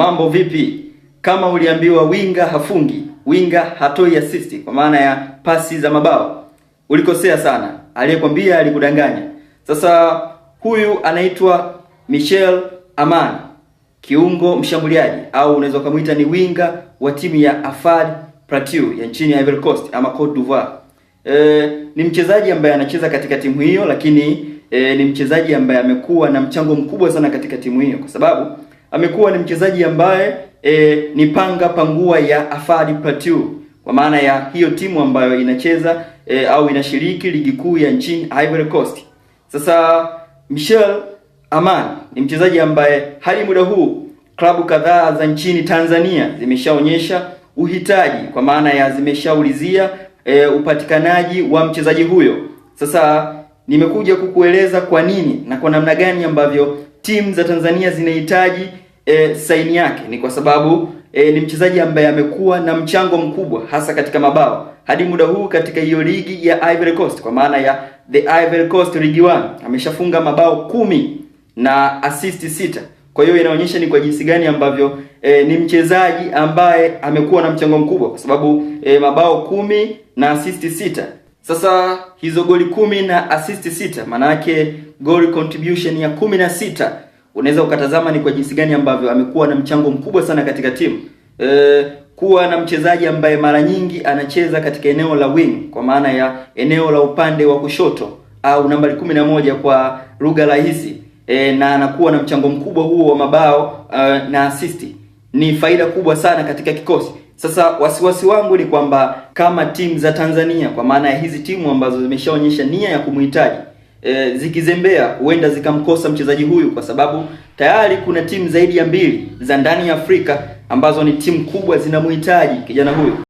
Mambo vipi? Kama uliambiwa winga hafungi, winga hatoi assist kwa maana ya pasi za mabao, ulikosea sana. Aliyekwambia alikudanganya. Sasa huyu anaitwa Michael Aman, kiungo mshambuliaji au unaweza kumuita ni winga wa timu ya Afad Plateau ya nchini Ivory Coast ama Cote d'Ivoire. Ni mchezaji ambaye anacheza katika timu hiyo, lakini ni mchezaji ambaye amekuwa na mchango mkubwa sana katika timu hiyo, kwa sababu amekuwa ni mchezaji ambaye ni panga pangua ya Afad Plateau, kwa maana ya hiyo timu ambayo inacheza au inashiriki ligi kuu ya nchini Ivory Coast. Sasa Michael Aman ni mchezaji ambaye hadi muda huu klabu kadhaa za nchini Tanzania zimeshaonyesha uhitaji, kwa maana ya zimeshaulizia upatikanaji wa mchezaji huyo. Sasa nimekuja kukueleza kwa nini na kwa namna gani ambavyo timu za Tanzania zinahitaji saini yake. Ni kwa sababu ni mchezaji ambaye amekuwa na mchango mkubwa hasa katika mabao hadi muda huu katika hiyo ligi ya Ivory Coast, kwa maana ya the Ivory Coast League 1 ameshafunga mabao 10 na assist 6. Kwa hiyo inaonyesha ni kwa jinsi gani ambavyo ni mchezaji ambaye amekuwa na mchango mkubwa, kwa sababu mabao 10 na assist 6. Sasa hizo goli 10 na assist 6 maana yake goal contribution ya 16. Unaweza ukatazama ni kwa jinsi gani ambavyo amekuwa na mchango mkubwa sana katika timu. Kuwa na mchezaji ambaye mara nyingi anacheza katika eneo la wing, kwa maana ya eneo la upande wa kushoto au nambari 11 kwa lugha rahisi, na anakuwa na mchango mkubwa huo wa mabao na assist, ni faida kubwa sana katika kikosi. Sasa wasiwasi wangu ni kwamba kama timu za Tanzania, kwa maana ya hizi timu ambazo zimeshaonyesha nia ya kumhitaji, zikizembea huenda zikamkosa mchezaji huyu, kwa sababu tayari kuna timu zaidi ya 2 za ndani ya Afrika ambazo ni timu kubwa zinamhitaji kijana huyu.